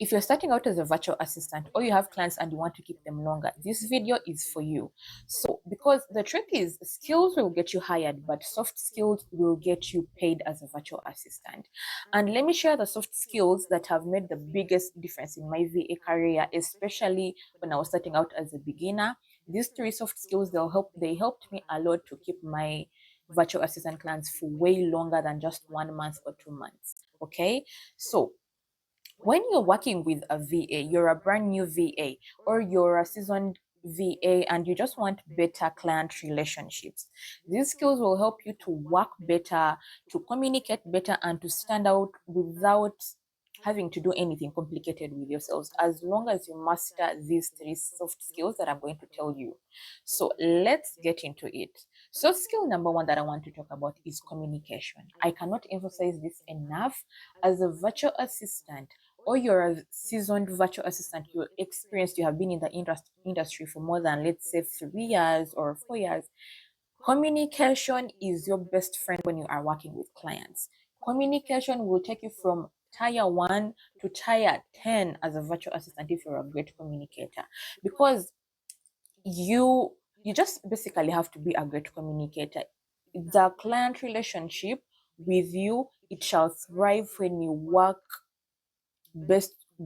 If you're starting out as a virtual assistant or you have clients and you want to keep them longer, this video is for you. So, because the trick is skills will get you hired, but soft skills will get you paid as a virtual assistant. And let me share the soft skills that have made the biggest difference in my VA career, especially when I was starting out as a beginner. These three soft skills, they helped me a lot to keep my virtual assistant clients for way longer than just 1 month or 2 months. Okay, so when you're working with a VA, you're a brand new VA or you're a seasoned VA and you just want better client relationships, these skills will help you to work better, to communicate better, and to stand out without having to do anything complicated with yourselves, as long as you master these three soft skills that I'm going to tell you. So let's get into it. Soft skill number one that I want to talk about is communication. I cannot emphasize this enough. As a virtual assistant, or you're a seasoned virtual assistant, you're experienced, you have been in the industry for more than, let's say, 3 years or 4 years, communication is your best friend when you are working with clients. Communication will take you from tier 1 to tier 10 as a virtual assistant if you're a great communicator, because you just basically have to be a great communicator. The client relationship with you, it shall thrive when you work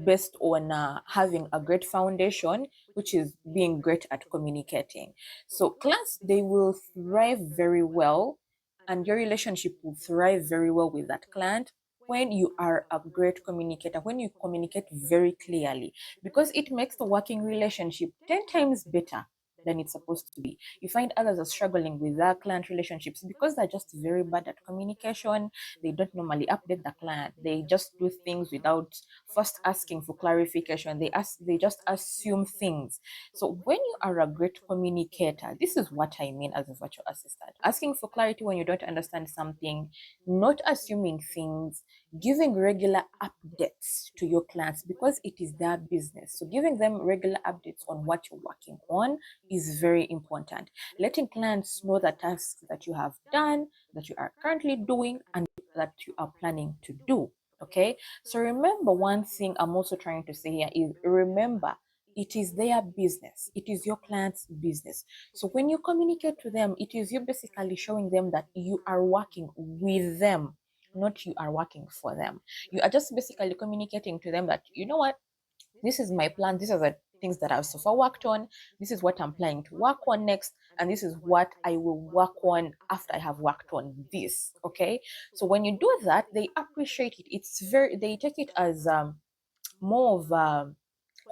based on having a great foundation, which is being great at communicating. So clients, they will thrive very well, and your relationship will thrive very well with that client when you are a great communicator, when you communicate very clearly, because it makes the working relationship 10 times better than it's supposed to be. You find others are struggling with their client relationships because they're just very bad at communication. They don't normally update the client. They just do things without first asking for clarification. They just assume things. So when you are a great communicator, this is what I mean as a virtual assistant. Asking for clarity when you don't understand something, not assuming things, giving regular updates to your clients because it is their business. So giving them regular updates on what you're working on is very important. Letting clients know the tasks that you have done, that you are currently doing, and that you are planning to do. Okay, so remember, one thing I'm also trying to say here is, remember, it is their business. It is your client's business. So when you communicate to them, it is you basically showing them that you are working with them, not you are working for them. You are just basically communicating to them that, you know what, this is my plan, these are the things that I've so far worked on, this is what I'm planning to work on next, and this is what I will work on after I have worked on this. Okay, so when you do that, they appreciate it. They take it as more of a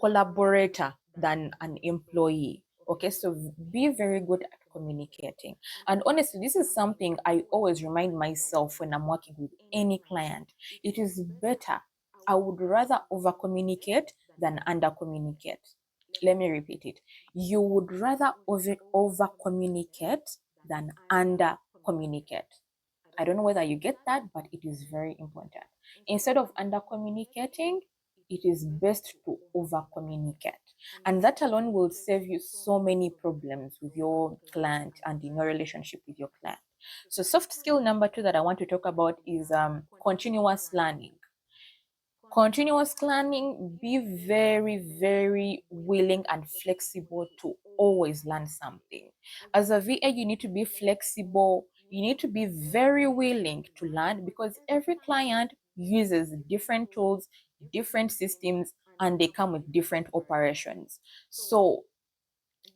collaborator than an employee. Okay, so be very good at communicating. And honestly, this is something I always remind myself when I'm working with any client. It is better, I would rather over communicate than under communicate. Let me repeat it. You would rather over communicate than under communicate. I don't know whether you get that, but it is very important. Instead of under communicating, it is best to over communicate. And that alone will save you so many problems with your client and in your relationship with your client. So, soft skill number 2 that I want to talk about is continuous learning. Continuous learning, be very, very willing and flexible to always learn something. As a VA, you need to be flexible. You need to be very willing to learn, because every client uses different tools, different systems, and they come with different operations. So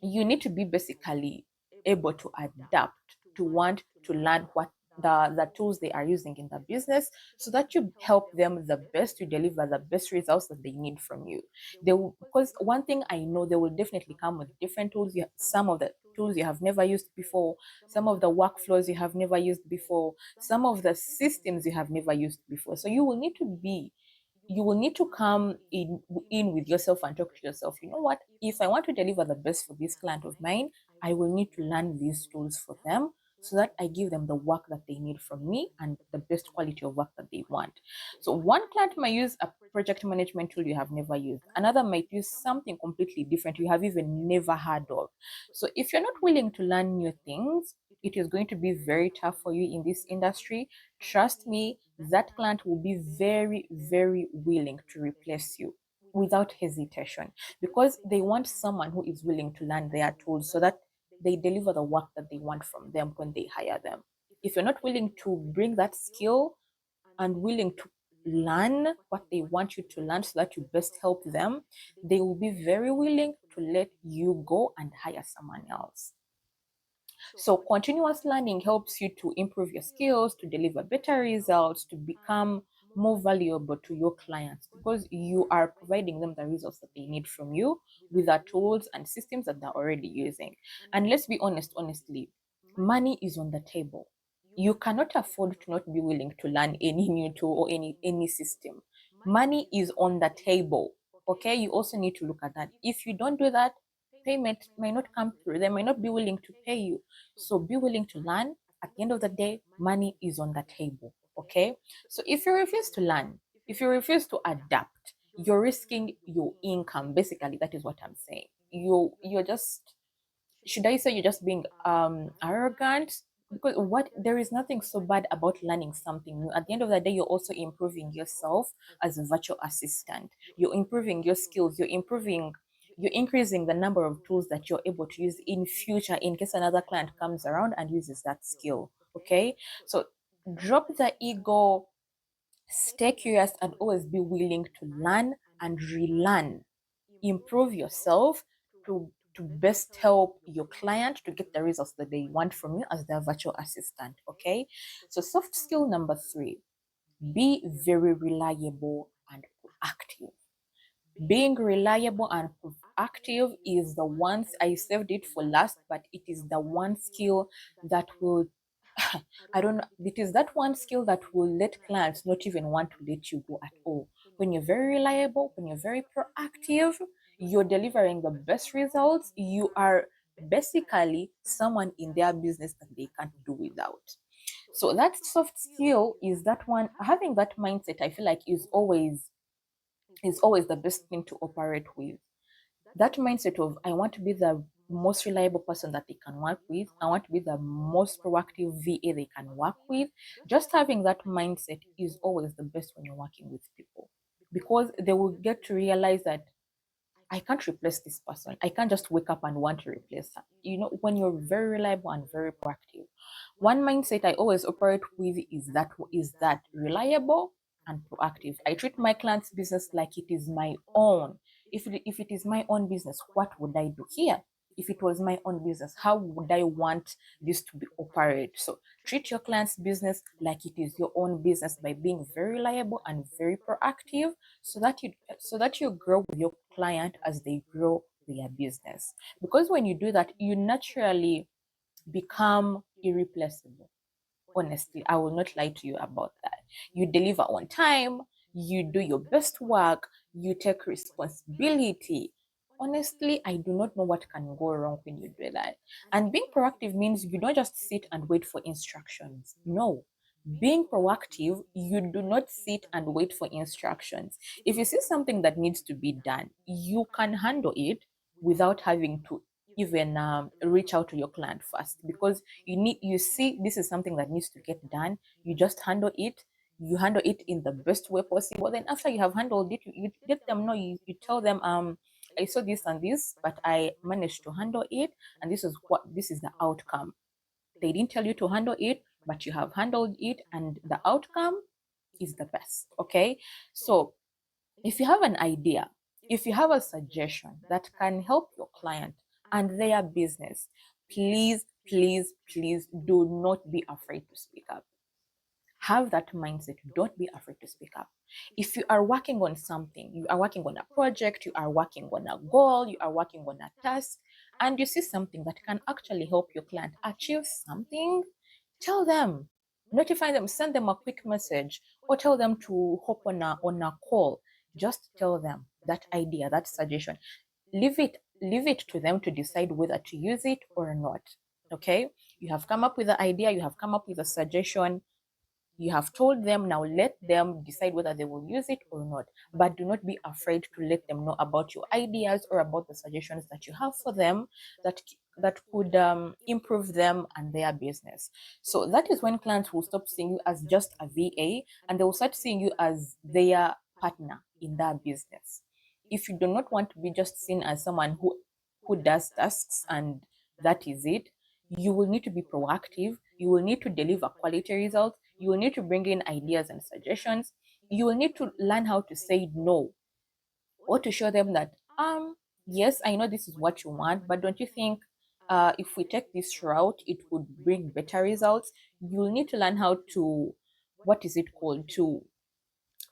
you need to be basically able to adapt, to want to learn what the tools they are using in the business, so that you help them the best to deliver the best results that they need from you. Because one thing I know, they will definitely come with different tools. Some of the tools you have never used before, some of the workflows you have never used before, some of the systems you have never used before. So you will need to come in with yourself and talk to yourself. You know what? If I want to deliver the best for this client of mine, I will need to learn these tools for them, so that I give them the work that they need from me and the best quality of work that they want. So one client might use a project management tool you have never used. Another might use something completely different you have even never heard of. So if you're not willing to learn new things, it is going to be very tough for you in this industry. Trust me, that client will be very, very willing to replace you. without hesitation, because they want someone who is willing to learn their tools so that they deliver the work that they want from them when they hire them. If you're not willing to bring that skill and willing to learn what they want you to learn so that you best help them, they will be very willing to let you go and hire someone else. So continuous learning helps you to improve your skills, to deliver better results, to become more valuable to your clients, because you are providing them the results that they need from you with the tools and systems that they're already using. And let's be honest, honestly, money is on the table. You cannot afford to not be willing to learn any new tool or any system. Money is on the table. Okay, you also need to look at that. If you don't do that, payment may not come through. They may not be willing to pay you. So be willing to learn. At the end of the day, money is on the table. Okay. So if you refuse to learn, if you refuse to adapt, you're risking your income. Basically, that is what I'm saying. You're just, should I say, you're just being arrogant, because what, there is nothing so bad about learning something new. At the end of the day, you're also improving yourself as a virtual assistant. You're improving your skills. You're increasing the number of tools that you're able to use in future in case another client comes around and uses that skill. Okay, so drop the ego, stay curious, and always be willing to learn and relearn. Improve yourself to best help your client to get the results that they want from you as their virtual assistant. Okay, so soft skill number 3: be very reliable and proactive. Being reliable and proactive is the one, I saved it for last, but it is the one skill that will I don't know. It is that one skill that will let clients not even want to let you go at all. When you're very reliable, when you're very proactive, you're delivering the best results. You are basically someone in their business that they can't do without. So that soft skill is that one. Having that mindset, I feel like, is always the best thing to operate with. That mindset of, I want to be the most reliable person that they can work with. I want to be the most proactive VA they can work with. Just having that mindset is always the best when you're working with people, because they will get to realize that I can't replace this person. I can't just wake up and want to replace her. When you're very reliable and very proactive. One mindset I always operate with is that reliable and proactive. I treat my client's business like it is my own. If it is my own business, what would I do here? If it was my own business, how would I want this to be operated? So treat your client's business like it is your own business by being very reliable and very proactive, so that you grow with your client as they grow their business. Because when you do that, you naturally become irreplaceable. Honestly, I will not lie to you about that. You deliver on time, you do your best work, you take responsibility. Honestly, I do not know what can go wrong when you do that. And being proactive means you don't just sit and wait for instructions. No. Being proactive, you do not sit and wait for instructions. If you see something that needs to be done, you can handle it without having to even reach out to your client first, because you see this is something that needs to get done. You just handle it in the best way possible. Then after you have handled it, you let them know. You tell them, I saw this and this, but I managed to handle it, and this is the outcome. They didn't tell you to handle it, but you have handled it, and the outcome is the best. Okay, so if you have an idea, if you have a suggestion that can help your client and their business, please, please, please do not be afraid to speak up. Have that mindset. Don't be afraid to speak up. If you are working on something, you are working on a project, you are working on a goal, you are working on a task, and you see something that can actually help your client achieve something, tell them, notify them, send them a quick message, or tell them to hop on a call. Just tell them that idea, that suggestion. Leave it to them to decide whether to use it or not. Okay, you have come up with the idea, you have come up with a suggestion, you have told them, now let them decide whether they will use it or not. But do not be afraid to let them know about your ideas or about the suggestions that you have for them that could improve them and their business. So that is when clients will stop seeing you as just a VA, and they will start seeing you as their partner in their business. If you do not want to be just seen as someone who does tasks and that is it, you will need to be proactive. You will need to deliver quality results. You will need to bring in ideas and suggestions. You will need to learn how to say no, or to show them that yes, I know this is what you want, but don't you think if we take this route it would bring better results? You'll need to learn how to, what is it called, to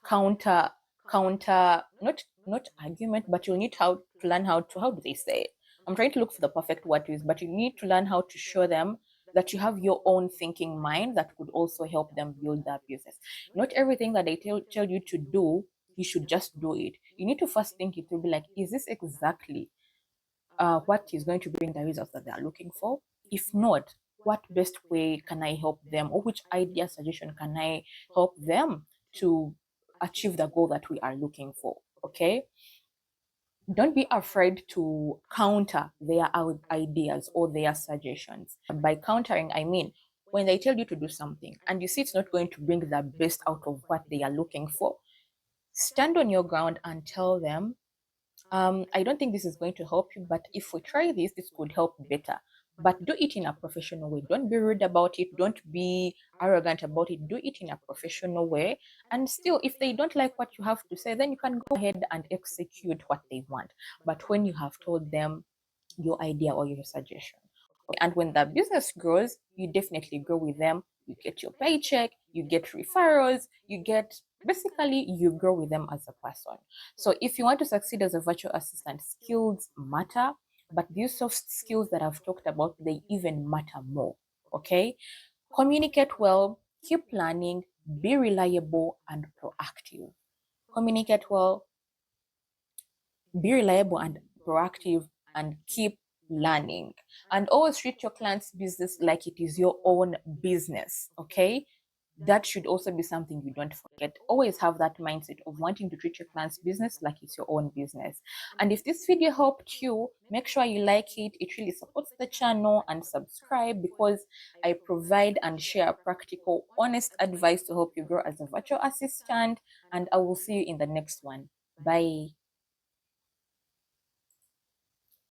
counter counter not argument, but you'll need how to learn how to, how do they say it, I'm trying to look for the perfect word to use, but you need to learn how to show them that you have your own thinking mind that could also help them build their business. Not everything that they tell you to do, you should just do it. You need to first think it through, be like, is this exactly what is going to bring the results that they are looking for? If not, what best way can I help them, or which idea suggestion can I help them to achieve the goal that we are looking for? Okay. Don't be afraid to counter their ideas or their suggestions. By countering, I mean when they tell you to do something and you see it's not going to bring the best out of what they are looking for, stand on your ground and tell them, I don't think this is going to help you, but if we try this, this could help better. But do it in a professional way. Don't be rude about it. Don't be arrogant about it. Do it in a professional way. And still, if they don't like what you have to say, then you can go ahead and execute what they want. But when you have told them your idea or your suggestion. And when the business grows, you definitely grow with them. You get your paycheck, you get referrals, you get, basically, you grow with them as a person. So if you want to succeed as a virtual assistant, skills matter, but these soft skills that I've talked about, they even matter more. Okay? Communicate well, keep learning, be reliable and proactive. Communicate well, be reliable and proactive, and keep learning. And always treat your client's business like it is your own business. Okay, that should also be something you don't forget. Always have that mindset of wanting to treat your client's business like it's your own business. And if this video helped you, make sure you like it. It really supports the channel, and subscribe, because I provide and share practical, honest advice to help you grow as a virtual assistant. And I will see you in the next one. Bye.